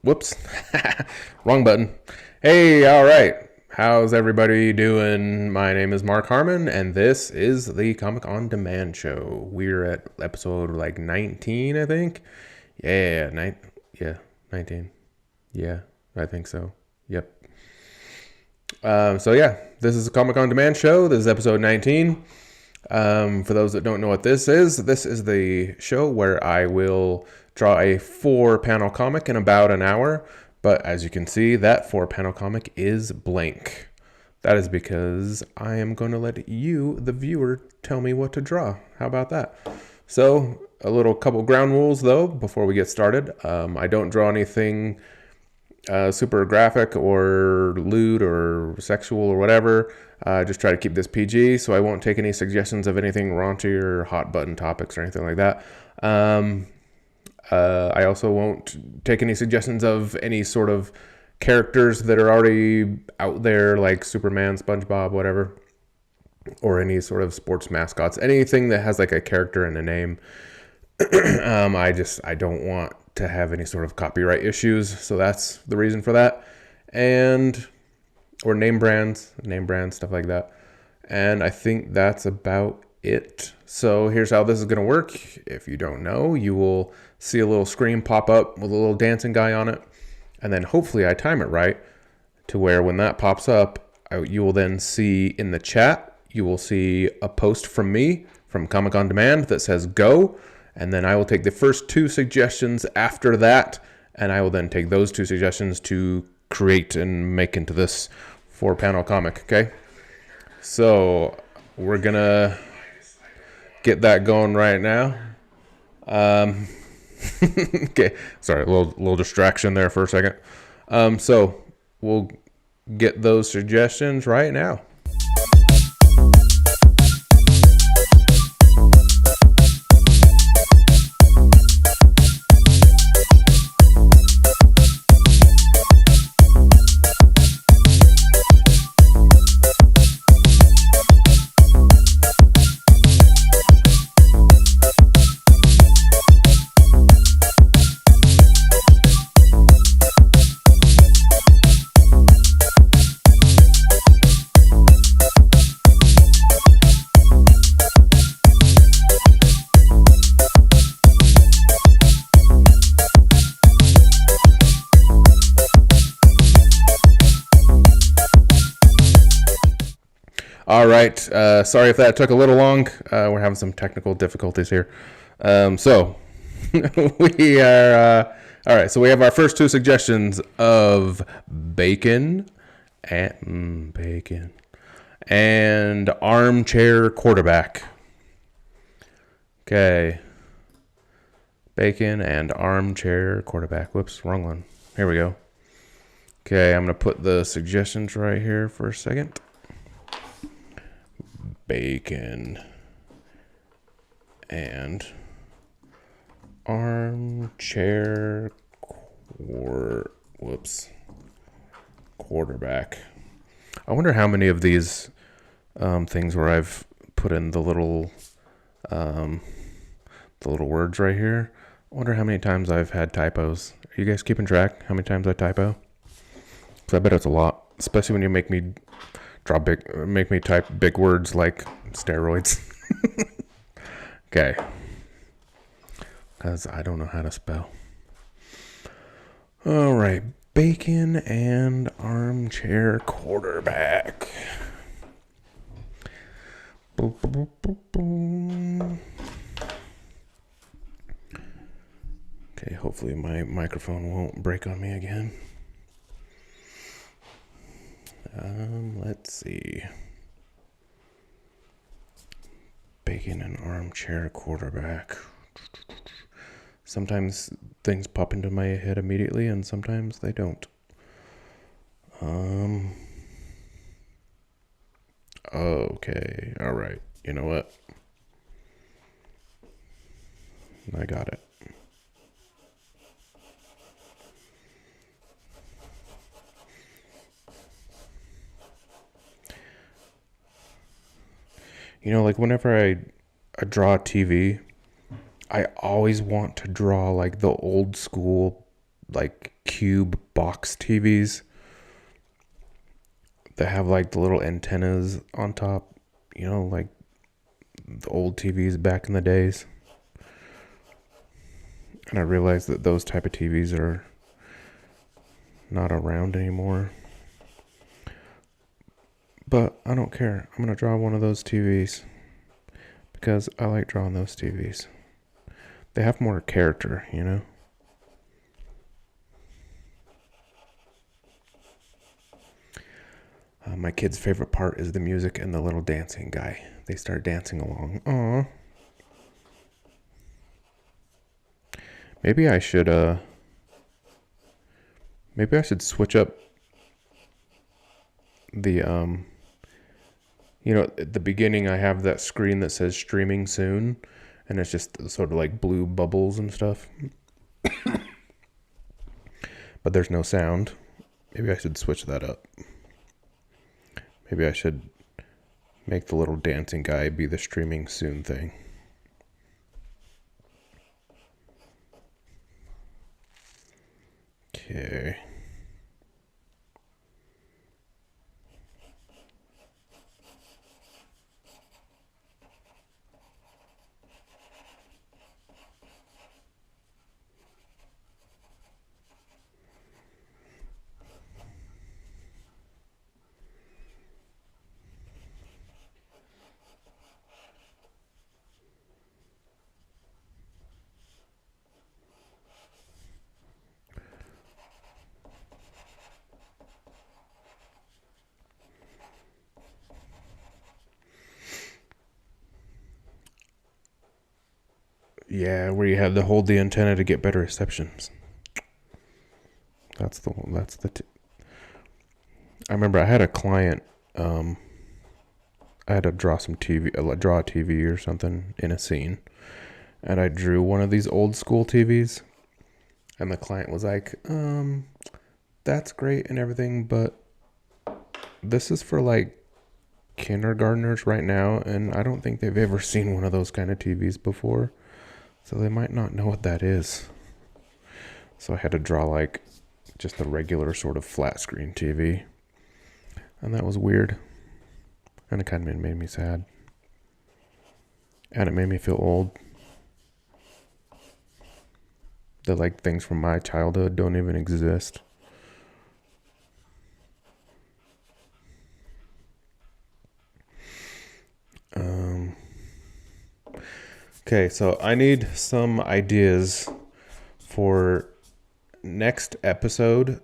Whoops. Wrong button. Hey, all right. How's everybody doing? My name is Mark Harmon, and this is the Comic On Demand Show. We're at episode 19, I think. Yeah, 19. Yeah, I think so. Yep. This is the Comic On Demand Show. This is episode 19. For those that don't know what this is the show where I will draw a 4-panel comic in about an hour. But as you can see, that 4-panel comic is blank. That is because I am going to let you, the viewer, tell me what to draw. How about that? So, a couple ground rules, though, before we get started. I don't draw anything super graphic or lewd or sexual or whatever. Just try to keep this PG, so I won't take any suggestions of anything raunchy or hot button topics or anything like that. I also won't take any suggestions of any sort of characters that are already out there, like Superman, SpongeBob, whatever, or any sort of sports mascots. Anything that has like a character and a name. I don't want to have any sort of copyright issues, so that's the reason for that. Or name brands, stuff like that. And I think that's about it. So here's how this is going to work. If you don't know, you will see a little screen pop up with a little dancing guy on it. And then hopefully I time it right to where when that pops up, you will then see in the chat, you will see a post from me, from Comic On Demand, that says go. And then I will take the first 2 suggestions after that. And I will then take those 2 suggestions to create and make into this 4-panel comic, okay? So we're going to get that going right now. Okay, sorry, a little distraction there for a second. So we'll get those suggestions right now. All right. Sorry if that took a little long. We're having some technical difficulties here. So we are all right. So we have our first 2 suggestions of bacon and armchair quarterback. Okay. Bacon and armchair quarterback. Whoops, wrong one. Here we go. Okay, I'm gonna put the suggestions right here for a second. Bacon and armchair quarterback. I wonder how many of these things where I've put in the little words right here. I wonder how many times I've had typos. Are you guys keeping track how many times I typo? Because I bet it's a lot, especially when you make me type big words like steroids. Okay. Because I don't know how to spell. All right. Bacon and armchair quarterback. Boop, boop, boop, boop. Okay, hopefully my microphone won't break on me again. Let's see. Bacon and armchair quarterback. Sometimes things pop into my head immediately, and sometimes they don't. Okay, all right. You know what? I got it. You know, like whenever I draw TV, I always want to draw like the old school like cube box TVs that have like the little antennas on top, like the old TVs back in the days. And I realized that those type of TVs are not around anymore. But I don't care. I'm going to draw one of those TVs because I like drawing those TVs. They have more character, My kid's favorite part is the music and the little dancing guy. They start dancing along. Aww. Maybe I should switch up the at the beginning I have that screen that says streaming soon, and it's just sort of like blue bubbles and stuff. But there's no sound. Maybe I should switch that up. Maybe I should make the little dancing guy be the streaming soon thing. Okay. Yeah, where you had to hold the antenna to get better receptions. I remember I had a client. I had to draw some draw a TV or something in a scene, and I drew one of these old school TVs, and the client was like, "That's great and everything, but this is for like kindergartners right now, and I don't think they've ever seen one of those kind of TVs before, so they might not know what that is." So I had to draw like just a regular sort of flat screen TV, and that was weird, and it kind of made me sad, and it made me feel old. That like things from my childhood don't even exist. Okay, so I need some ideas for next episode.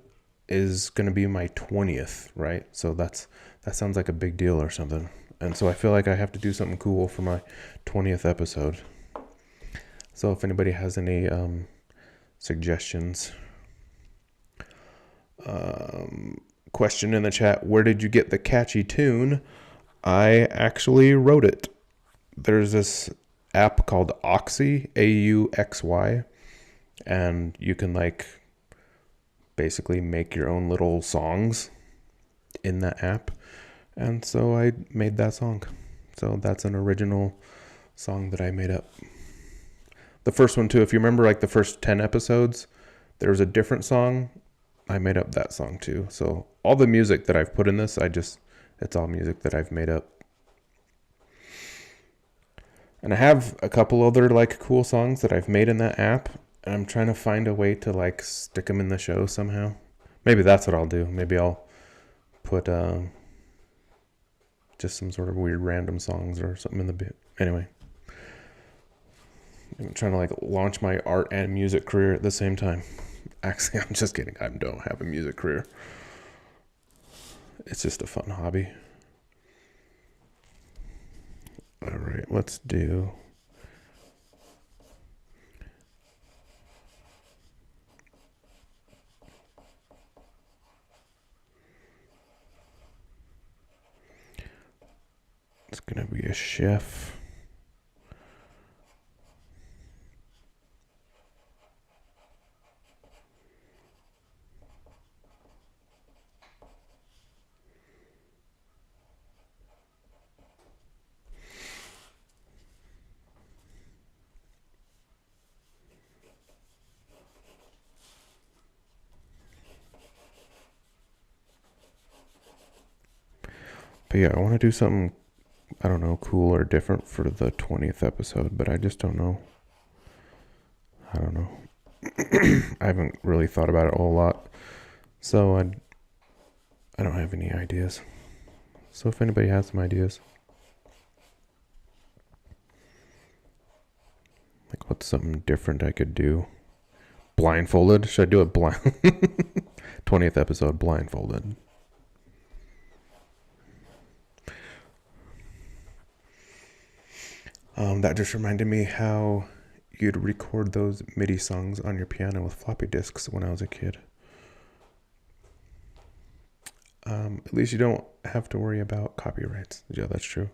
Is going to be my 20th, right? So that sounds like a big deal or something. And so I feel like I have to do something cool for my 20th episode. So if anybody has any suggestions. Question in the chat, where did you get the catchy tune? I actually wrote it. There's this app called Auxy, AUXY, and you can like basically make your own little songs in that app. And so I made that song. So that's an original song that I made up. The first one too, if you remember like the first 10 episodes, there was a different song. I made up that song too. So all the music that I've put in this, it's all music that I've made up. And I have a couple other like cool songs that I've made in that app, and I'm trying to find a way to like stick them in the show somehow. Maybe that's what I'll do. Maybe I'll put just some sort of weird random songs or something in the bit. Anyway, I'm trying to like launch my art and music career at the same time. Actually, I'm just kidding. I don't have a music career. It's just a fun hobby. All right, let's do. It's gonna be a chef. yeah, I want to do something, I don't know, cool or different for the 20th episode, but I just don't know. I don't know. I haven't really thought about it a whole lot, so I don't have any ideas. So if anybody has some ideas, like what's something different I could do? Blindfolded? Should I do it blind? 20th episode blindfolded. That just reminded me how you'd record those MIDI songs on your piano with floppy disks when I was a kid. At least you don't have to worry about copyrights. Yeah, that's true.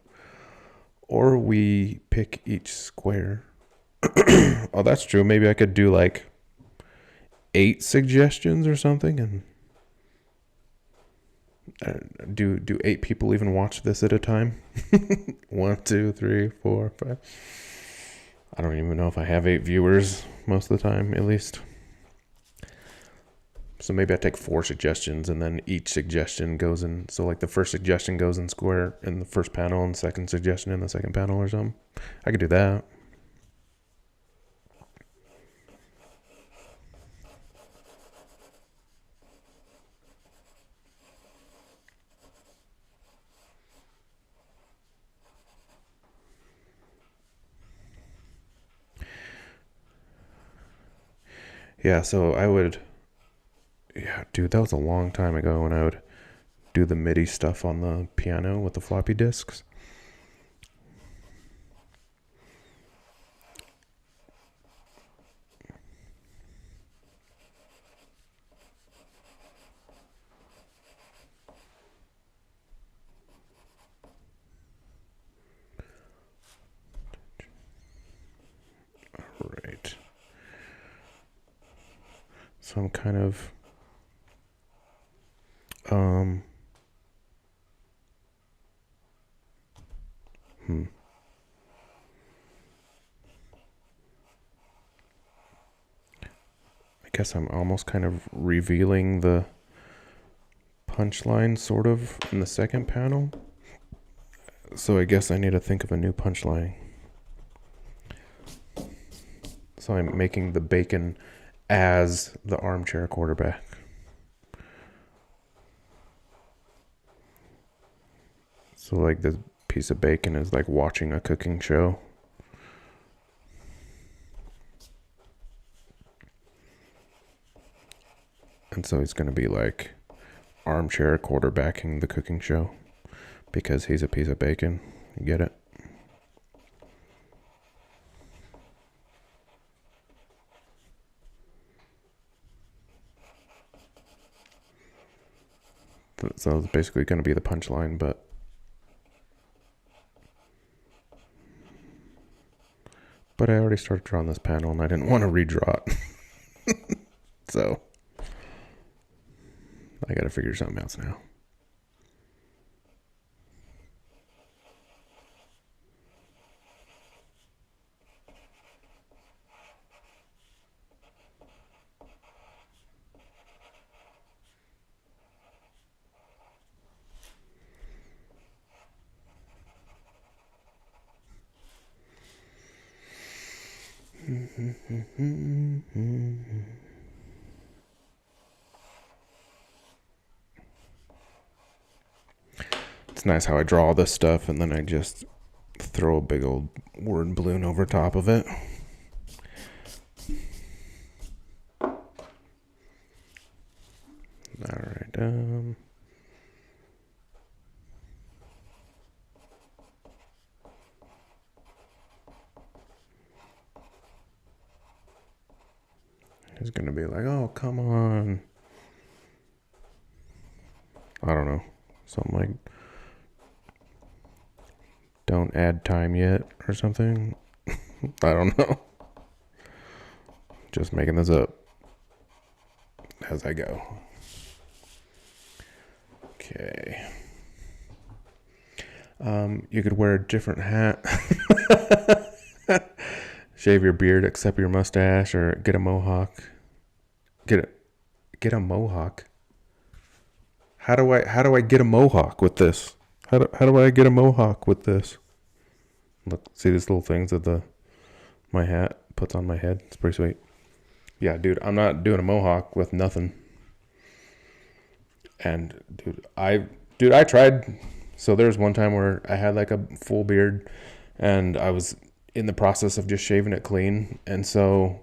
Or we pick each square. Oh, that's true. Maybe I could do like 8 suggestions or something, and do 8 people even watch this at a time? 1, 2, 3, 4, 5. I don't even know if I have 8 viewers most of the time, at least. So maybe I take 4 suggestions, and then each suggestion goes in. So like the first suggestion goes in square in the first panel, and the second suggestion in the second panel or something. I could do that. Yeah, so I would... Yeah, dude, that was a long time ago when I would do the MIDI stuff on the piano with the floppy disks. Right. So I'm kind of... I guess I'm almost kind of revealing the punchline sort of in the second panel. So I guess I need to think of a new punchline. So I'm making the bacon as the armchair quarterback. So like this piece of bacon is like watching a cooking show. And so he's going to be like armchair quarterbacking the cooking show because he's a piece of bacon. You get it? So it's basically going to be the punchline, but I already started drawing this panel and I didn't want to redraw it. So I got to figure something else now. It's nice how I draw all this stuff and then I just throw a big old word balloon over top of it. Alright, he's gonna be like, oh, come on. I don't know. Something like, don't add time yet or something. I don't know. Just making this up as I go. Okay. You could wear a different hat. Shave your beard except your mustache, or get a mohawk. Get a mohawk. How do I get a mohawk with this? How do I get a mohawk with this? Look, see these little things that my hat puts on my head? It's pretty sweet. Yeah, dude, I'm not doing a mohawk with nothing. And dude, I tried. So there's one time where I had like a full beard and I was in the process of just shaving it clean. And so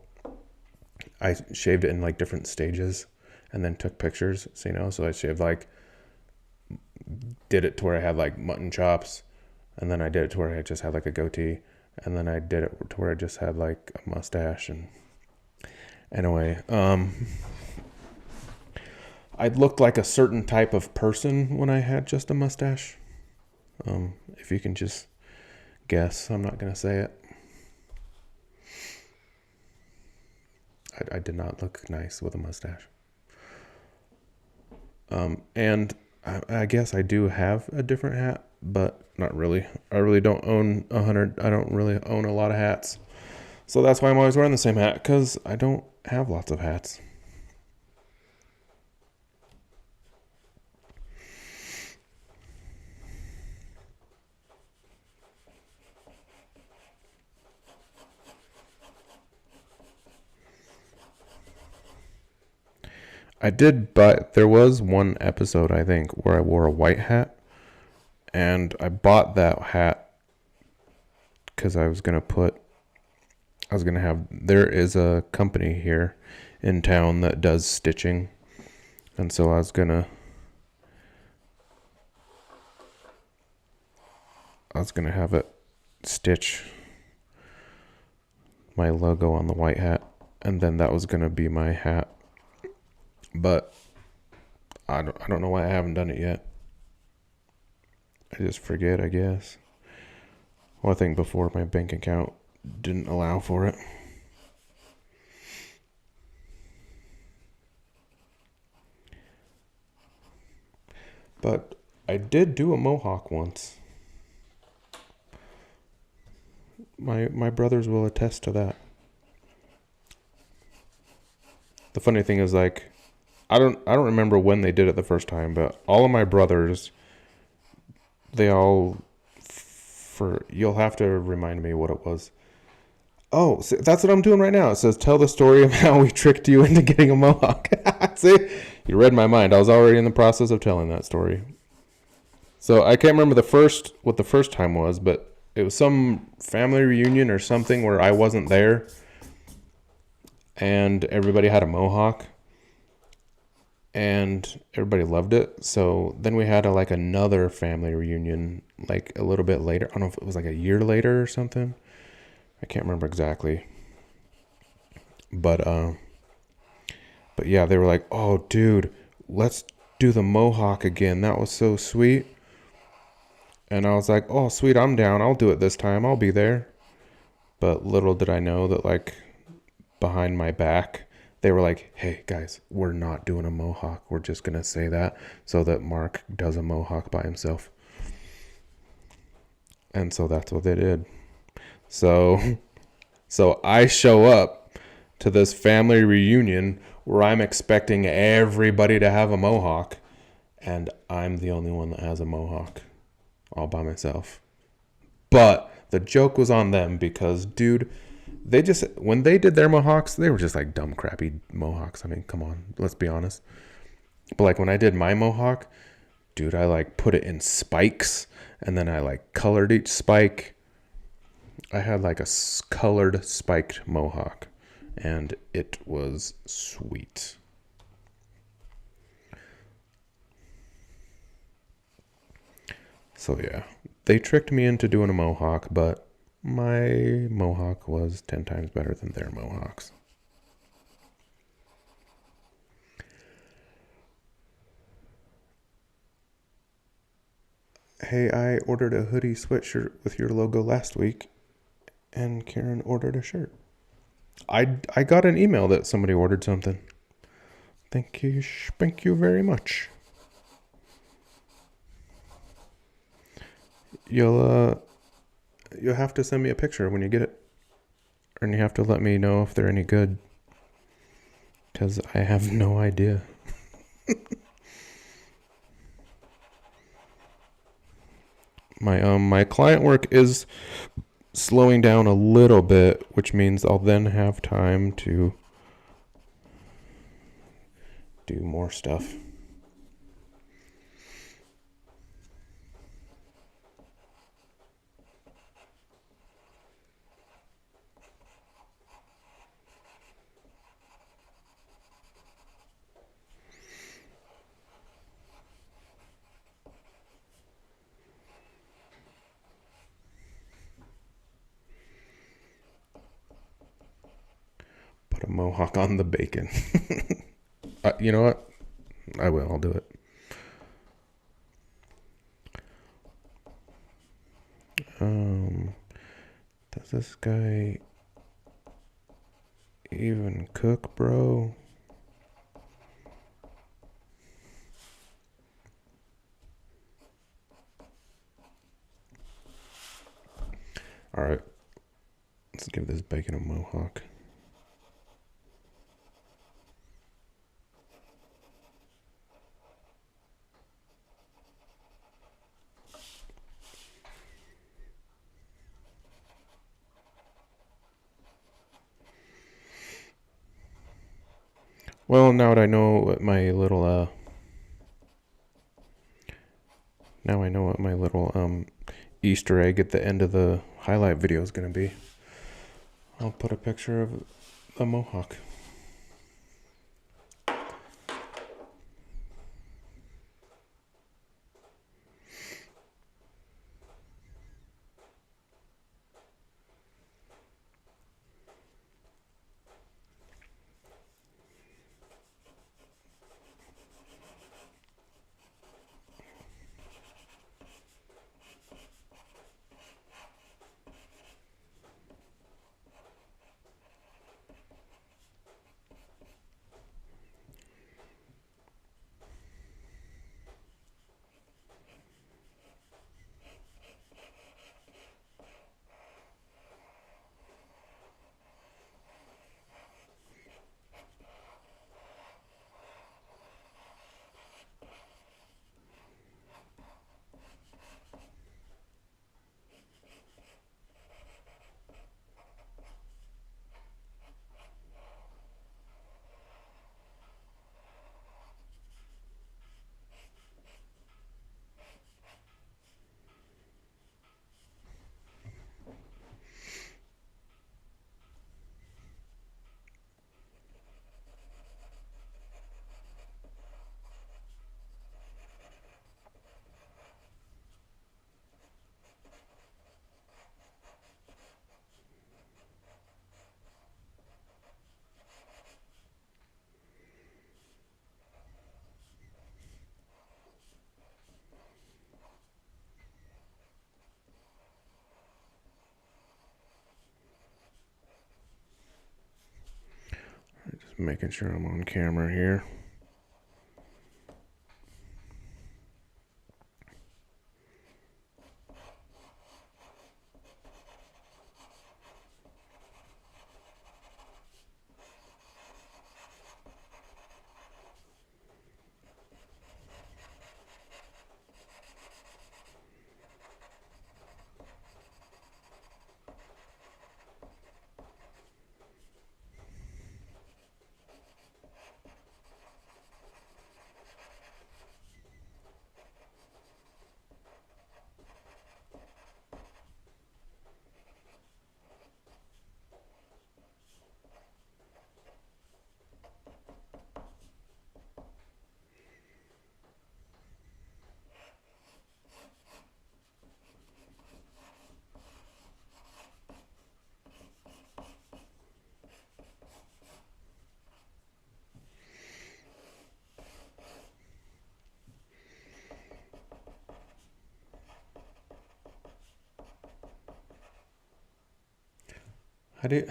I shaved it in like different stages and then took pictures, so I shaved did it to where I had like mutton chops, and then I did it to where I just had like a goatee, and then I did it to where I just had like a mustache. And anyway, I looked like a certain type of person when I had just a mustache. If you can just guess, I'm not going to say it. I did not look nice with a mustache. And I guess I do have a different hat, but not really. I really don't own I don't really own a lot of hats. So that's why I'm always wearing the same hat, because I don't have lots of hats. I did, but there was one episode, I think, where I wore a white hat, and I bought that hat because I was going to have, there is a company here in town that does stitching, and so I was going to have it stitch my logo on the white hat, and then that was going to be my hat. But I don't know why I haven't done it yet. I just forget, I guess. Well, I think before my bank account didn't allow for it. But I did do a mohawk once. My brothers will attest to that. The funny thing is, like, I don't remember when they did it the first time, but all of my brothers, you'll have to remind me what it was. Oh, so that's what I'm doing right now. It says, tell the story of how we tricked you into getting a mohawk. See, you read my mind. I was already in the process of telling that story. So I can't remember what the first time was, but it was some family reunion or something where I wasn't there, and everybody had a mohawk. And everybody loved it. So then we had another family reunion like a little bit later. I don't know if it was like a year later or something. I can't remember exactly. But yeah, they were like, "Oh, dude, let's do the mohawk again. That was so sweet." And I was like, "Oh, sweet, I'm down. I'll do it this time. I'll be there." But little did I know that behind my back, they were like, "Hey, guys, we're not doing a mohawk. We're just going to say that so that Mark does a mohawk by himself." And so that's what they did. So I show up to this family reunion where I'm expecting everybody to have a mohawk, and I'm the only one that has a mohawk all by myself. But the joke was on them because, dude, when they did their mohawks, they were just like dumb, crappy mohawks. I mean, come on, let's be honest. But when I did my mohawk, dude, I put it in spikes, and then I colored each spike. I had a colored spiked mohawk, and it was sweet. So yeah, they tricked me into doing a mohawk, but my mohawk was 10 times better than their mohawks. Hey, I ordered a hoodie sweatshirt with your logo last week, and Karen ordered a shirt. I got an email that somebody ordered something. Thank you very much. You'll have to send me a picture when you get it, and you have to let me know if they're any good, because I have no idea. My client work is slowing down a little bit, which means I'll then have time to do more stuff. Put a mohawk on the bacon. You know what? I will. I'll do it. Does this guy even cook, bro? All right. Let's give this bacon a mohawk. Well, now that I know what my little Easter egg at the end of the highlight video is gonna be, I'll put a picture of a mohawk. Just making sure I'm on camera here. How do you,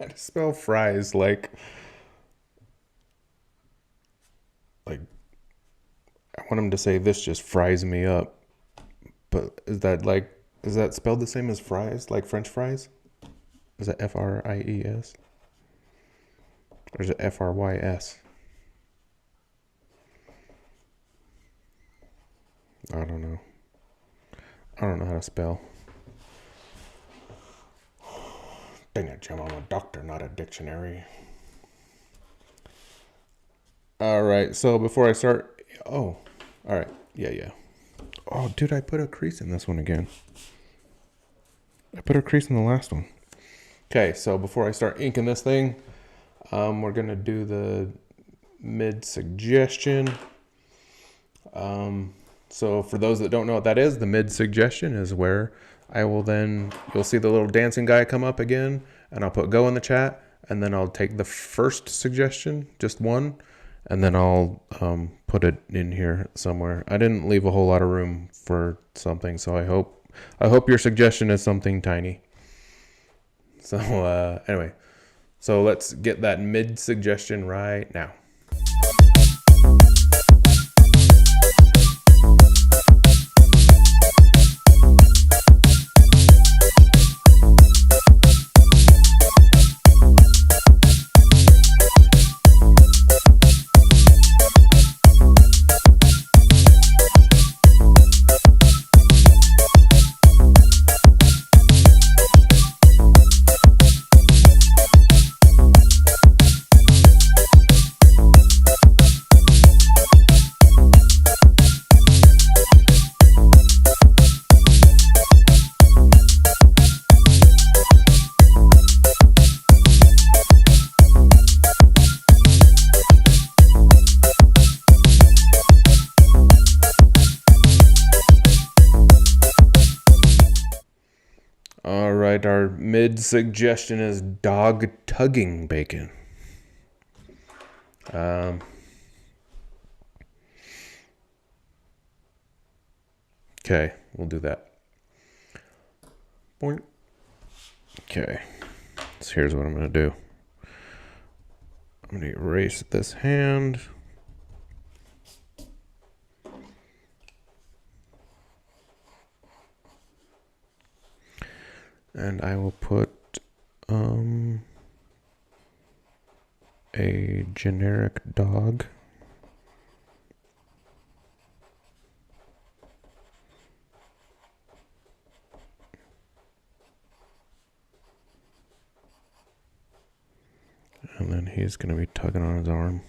how to spell fries? Like I want him to say this just fries me up. But is that spelled the same as fries, like French fries? Is that Fries? Or is it Frys? I don't know. I don't know how to spell. Dang it, Jim, I'm a doctor, not a dictionary. Alright, so before I start... Oh, alright. Yeah. Oh, dude, I put a crease in this one again. I put a crease in the last one. Okay, so before I start inking this thing, we're going to do the mid-suggestion. So for those that don't know what that is, the mid-suggestion is where I will then... You'll see the little dancing guy come up again, and I'll put go in the chat, and then I'll take the first suggestion, just one, and then I'll put it in here somewhere. I didn't leave a whole lot of room for something, so I hope your suggestion is something tiny. So anyway, so let's get that mid suggestion right now. All right, our mid suggestion is dog tugging bacon. Okay, we'll do that. Boink. Okay, so here's what I'm going to do. I'm going to erase this hand. And I will put a generic dog. And then he's going to be tugging on his arm.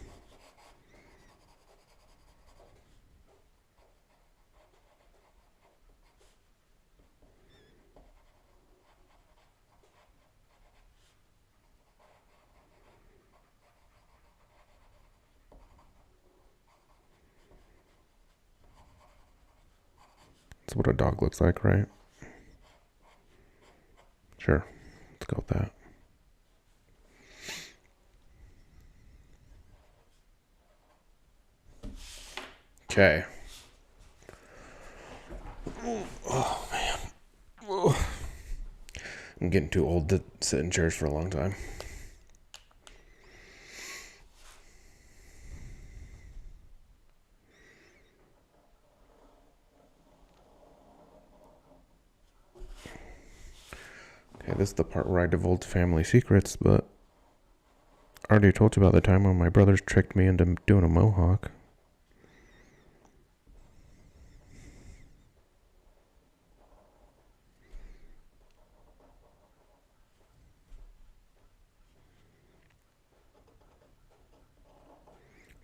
That's what a dog looks like, right? Sure. Let's go with that. Okay. Oh, man. Oh. I'm getting too old to sit in chairs for a long time. Okay, this is the part where I divulge family secrets, but I already told you about the time when my brothers tricked me into doing a mohawk.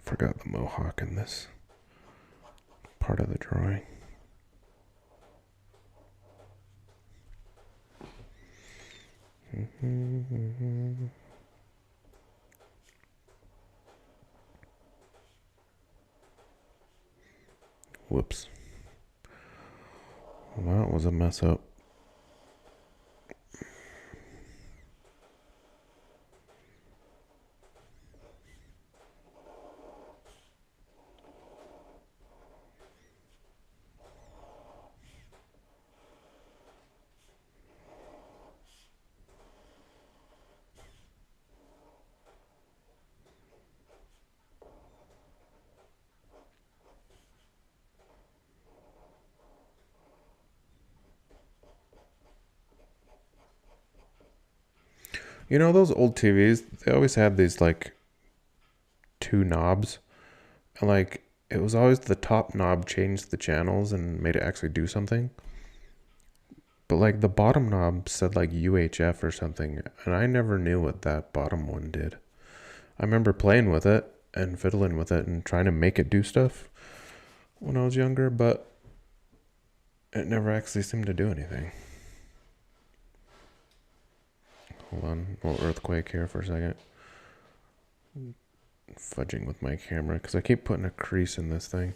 Forgot the mohawk in this part of the drawing. Whoops. Well, that was a mess up. You know, those old TVs, they always had these, like, two knobs. And, like, it was always the top knob changed the channels and made it actually do something. But like the bottom knob said like UHF or something, and I never knew what that bottom one did. I remember playing with it and fiddling with it and trying to make it do stuff when I was younger, but it never actually seemed to do anything. Hold on, a little earthquake here for a second. Fudging with my camera because I keep putting a crease in this thing.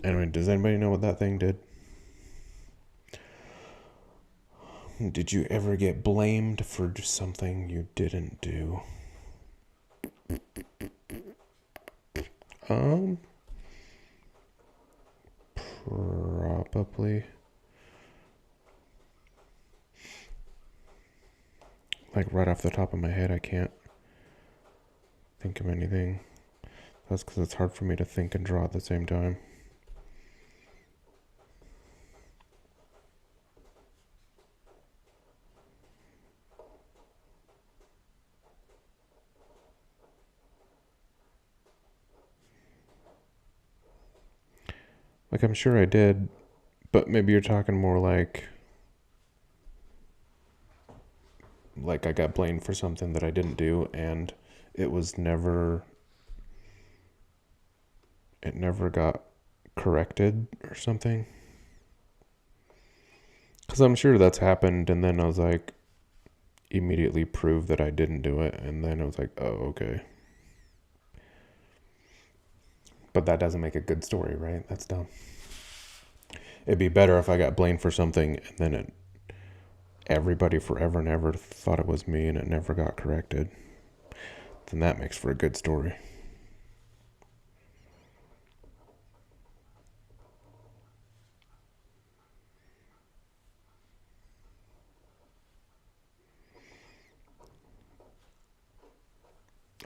Anyway, does anybody know what that thing did? Did you ever get blamed for something you didn't do? Probably. Like right off the top of my head, I can't think of anything. That's because it's hard for me to think and draw at the same time. Like, I'm sure I did, but maybe you're talking more like I got blamed for something that I didn't do, and it never got corrected or something. Because I'm sure that's happened, and then I was like, immediately proved that I didn't do it, and then I was like, oh, okay. But that doesn't make a good story, right? That's dumb. It'd be better if I got blamed for something, and then everybody forever and ever thought it was me, and it never got corrected. Then that makes for a good story.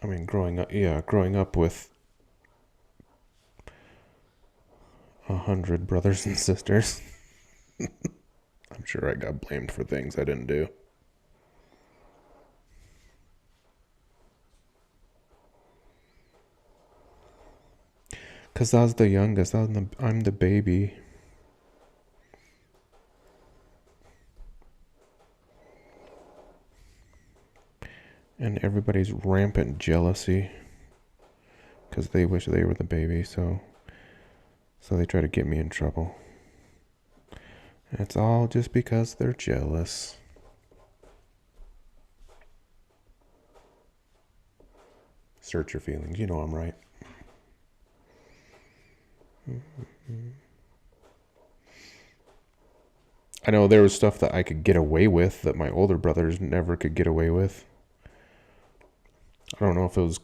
I mean, growing up with 100 brothers and sisters, I'm sure I got blamed for things I didn't do. Because I was the youngest. I'm the baby. And everybody's rampant jealousy because they wish they were the baby, so they try to get me in trouble. And it's all just because they're jealous. Search your feelings. You know I'm right. I know there was stuff that I could get away with that my older brothers never could get away with. I don't know if it was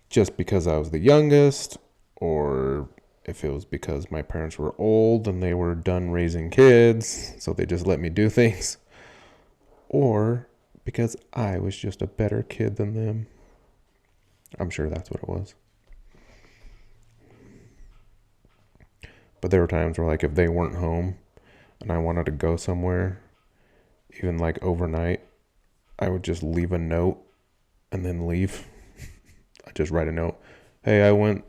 just because I was the youngest, or if it was because my parents were old and they were done raising kids, so they just let me do things, or because I was just a better kid than them. I'm sure that's what it was. But there were times where, like, if they weren't home and I wanted to go somewhere, even like overnight, I would just leave a note and then leave. I just write a note. Hey, I went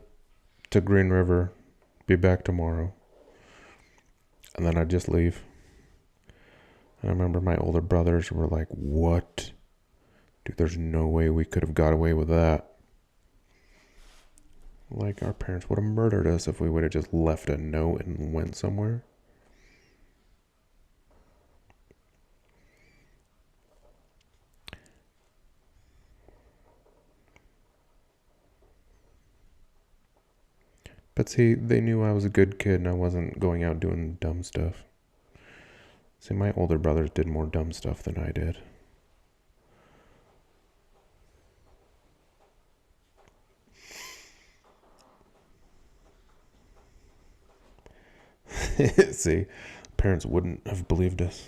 to Green River. Be back tomorrow. And then I'd just leave. And I remember my older brothers were like, what? Dude, there's no way we could have got away with that. Like, our parents would have murdered us if we would have just left a note and went somewhere. But see, they knew I was a good kid and I wasn't going out doing dumb stuff. See, my older brothers did more dumb stuff than I did. See, parents wouldn't have believed us.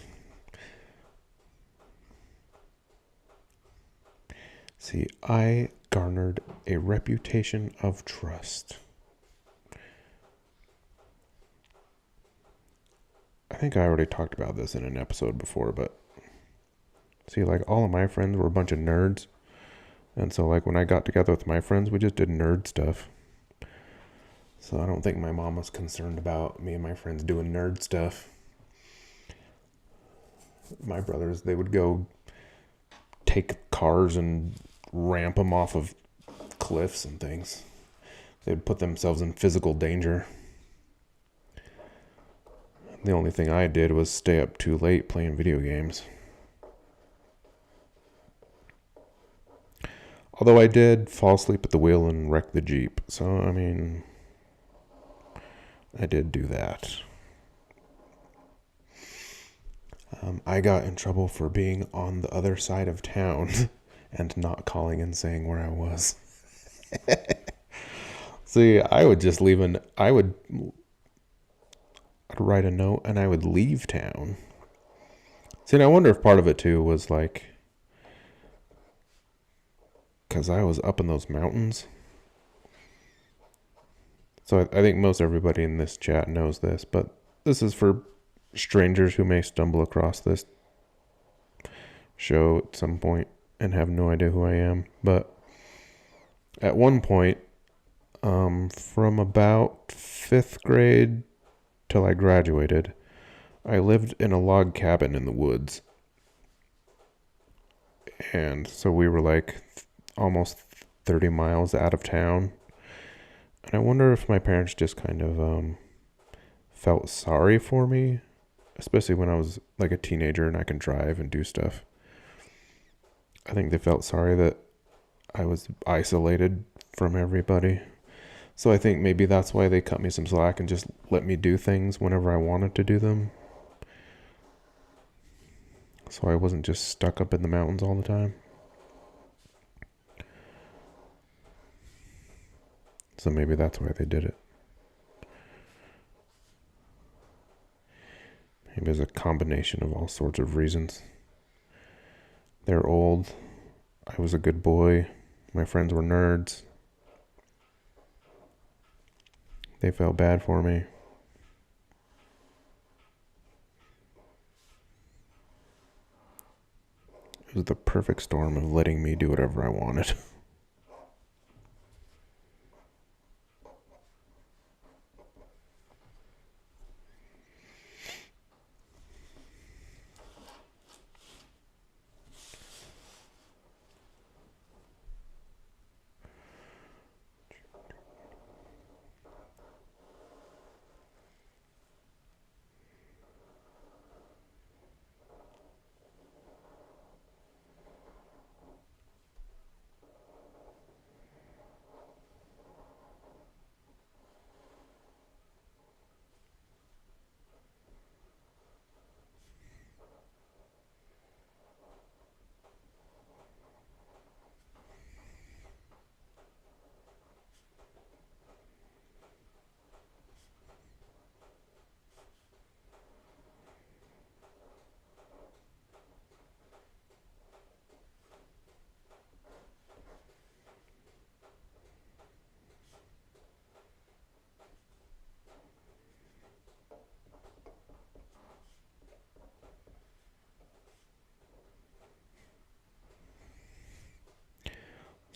See, I garnered a reputation of trust. I think I already talked about this in an episode before, but see, like, all of my friends were a bunch of nerds. And so, like, when I got together with my friends, we just did nerd stuff. So I don't think my mom was concerned about me and my friends doing nerd stuff. My brothers, they would go take cars and ramp them off of cliffs and things. They'd put themselves in physical danger. The only thing I did was stay up too late playing video games. Although I did fall asleep at the wheel and wreck the Jeep. So, I mean, I did do that. I got in trouble for being on the other side of town and not calling and saying where I was. See, I would just leave I'd write a note and I would leave town. See, and I wonder if part of it too was like, because I was up in those mountains. So I think most everybody in this chat knows this, but this is for strangers who may stumble across this show at some point and have no idea who I am. But at one point, from about 5th grade till I graduated, I lived in a log cabin in the woods. And so we were like almost 30 miles out of town. And I wonder if my parents just kind of felt sorry for me, especially when I was like a teenager and I can drive and do stuff. I think they felt sorry that I was isolated from everybody. So I think maybe that's why they cut me some slack and just let me do things whenever I wanted to do them. So I wasn't just stuck up in the mountains all the time. So maybe that's why they did it. Maybe it's a combination of all sorts of reasons. They're old. I was a good boy. My friends were nerds. They felt bad for me. It was the perfect storm of letting me do whatever I wanted.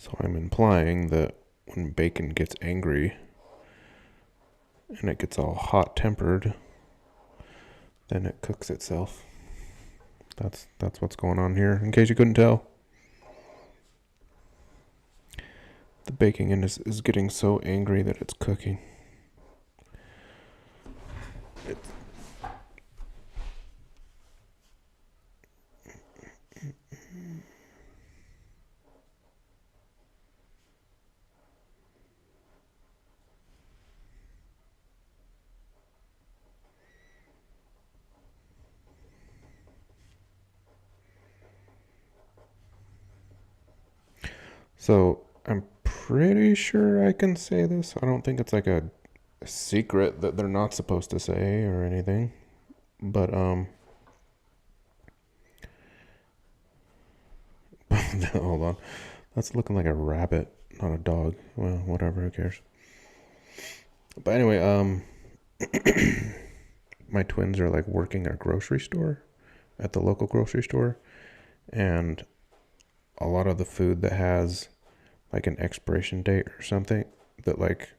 So I'm implying that when bacon gets angry and it gets all hot-tempered, then it cooks itself. That's what's going on here, in case you couldn't tell. The bacon is getting so angry that it's cooking. So I'm pretty sure I can say this. I don't think it's like a secret that they're not supposed to say or anything. But hold on. That's looking like a rabbit, not a dog. Well, whatever, who cares? But anyway, my twins are like working at a grocery store, at the local grocery store, and a lot of the food that has like an expiration date or something, that like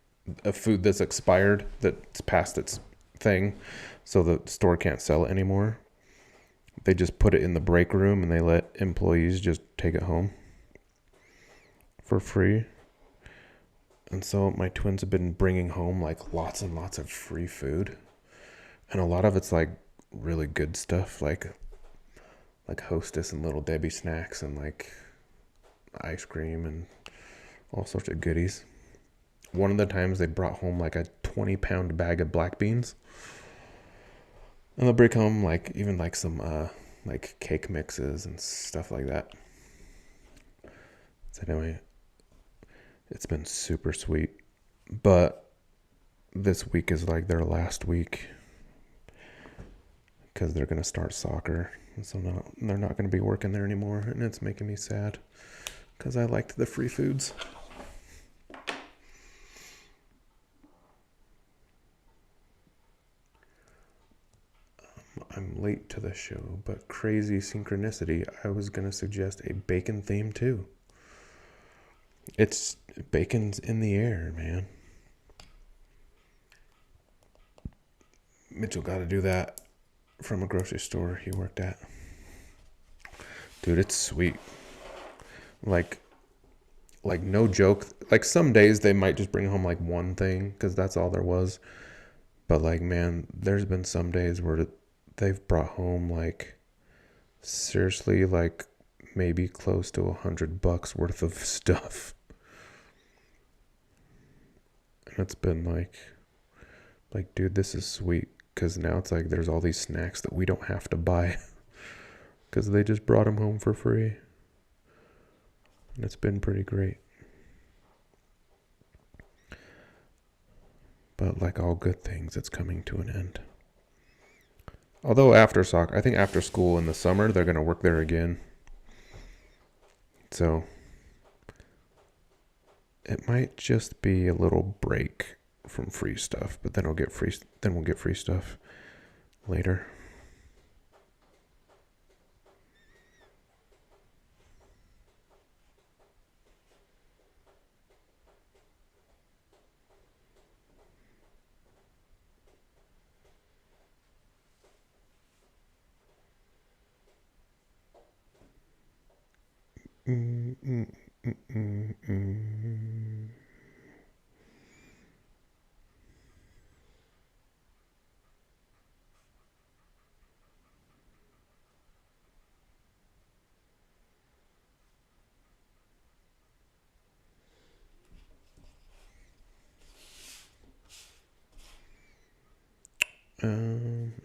a food that's expired, that's past its thing, so the store can't sell it anymore, they just put it in the break room and they let employees just take it home for free. And so my twins have been bringing home like lots and lots of free food, and a lot of it's like really good stuff, like Hostess and Little Debbie snacks and like ice cream and all sorts of goodies. One of the times they brought home like a 20-pound bag of black beans, and they'll bring home like even like some like cake mixes and stuff like that. So anyway, it's been super sweet. But this week is like their last week because they're going to start soccer. And so they're not going to be working there anymore. And it's making me sad because I liked the free foods. I'm late to the show, but crazy synchronicity, I was going to suggest a bacon theme too. It's bacon's in the air, man. Mitchell got to do that from a grocery store he worked at. Dude, it's sweet. Like no joke. Like some days they might just bring home like one thing because that's all there was. But like, man, there's been some days where they've brought home like seriously like maybe close to $100 worth of stuff. And it's been like, dude, this is sweet. Because now it's like there's all these snacks that we don't have to buy. Because they just brought them home for free. And it's been pretty great. But like all good things, it's coming to an end. Although after soccer, I think after school in the summer, they're going to work there again. So it might just be a little break from free stuff, but then we'll get free stuff later.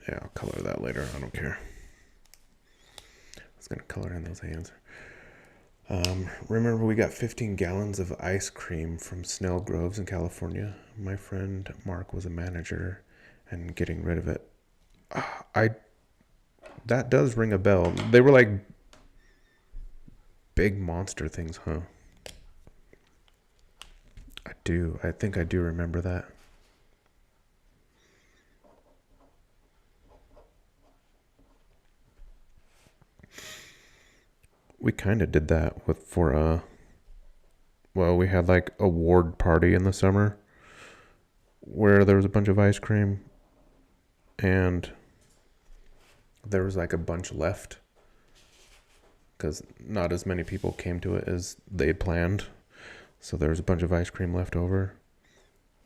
Yeah, I'll color that later. I don't care. I was going to color in those hands. Remember, we got 15 gallons of ice cream from Snell Groves in California. My friend Mark was a manager and getting rid of it. That does ring a bell. They were like big monster things, huh? I think I do remember that. We kind of did that we had like a ward party in the summer where there was a bunch of ice cream and there was like a bunch left because not as many people came to it as they planned. So there was a bunch of ice cream left over.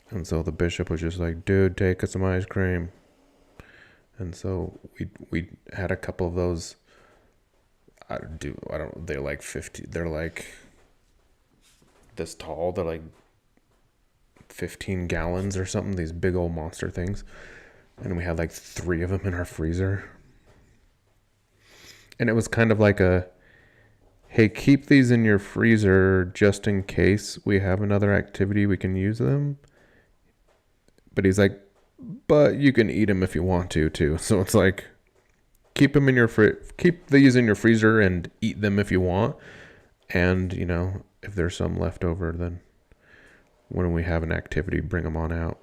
And so the bishop was just like, dude, take us some ice cream. And so we had a couple of those. They're like 50, they're like this tall, they're like 15 gallons or something, these big old monster things. And we had like 3 of them in our freezer. And it was kind of like hey, keep these in your freezer just in case we have another activity we can use them. But he's like, but you can eat them if you want to too. So it's like, keep them in keep these in your freezer and eat them if you want. And, if there's some left over, then when we have an activity, bring them on out.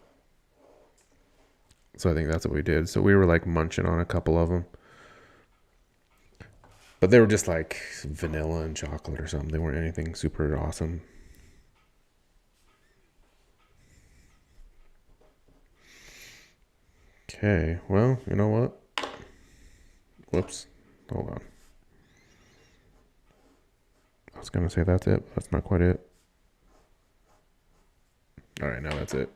So I think that's what we did. So we were like munching on a couple of them. But they were just like vanilla and chocolate or something. They weren't anything super awesome. Okay, well, you know what? Whoops. Hold on. I was going to say that's it, but that's not quite it. All right, now that's it.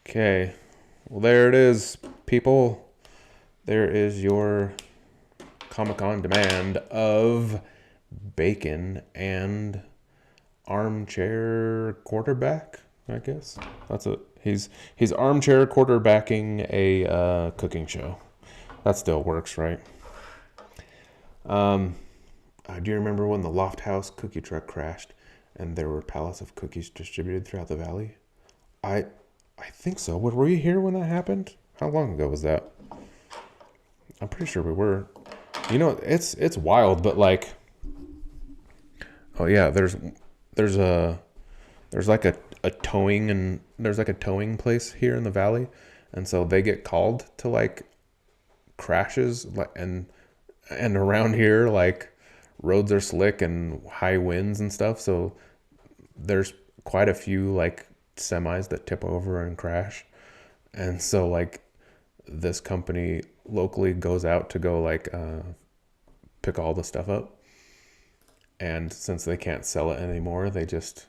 Okay, well, there it is, people. There is your Comic on demand of bacon and armchair quarterback. I guess that's it. He's armchair quarterbacking a cooking show. That still works, right? Do you remember when the Loft House cookie truck crashed and there were pallets of cookies distributed throughout the valley? I I think so. Were you here when that happened? How long ago was that? I'm pretty sure we were. You know, it's wild, but like, oh yeah, there's a there's like a towing and there's like a towing place here in the valley, and so they get called to like crashes and around here like roads are slick and high winds and stuff, so there's quite a few like semis that tip over and crash, and so like this company locally goes out to go like pick all the stuff up, and since they can't sell it anymore, they just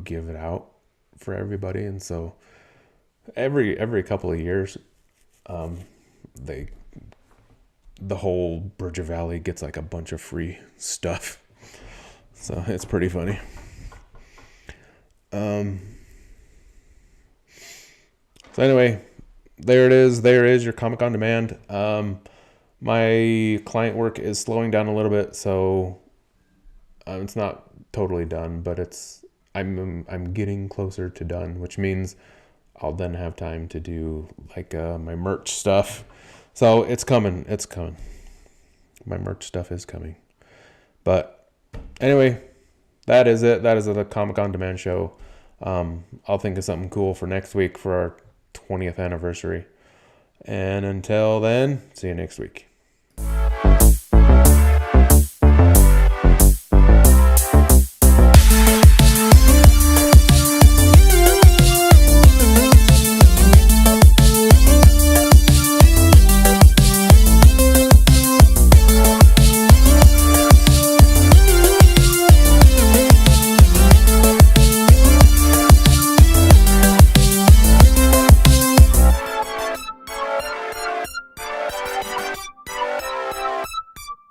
give it out for everybody. And so every couple of years, they the whole Bridger Valley gets like a bunch of free stuff. So it's pretty funny. So anyway, there it is. There is your Comic on Demand. My client work is slowing down a little bit, so it's not totally done, but I'm getting closer to done, which means I'll then have time to do like my merch stuff. So it's coming. It's coming. My merch stuff is coming. But anyway, that is it. That is the Comic on Demand show. I'll think of something cool for next week for our 20th anniversary. And until then, see you next week.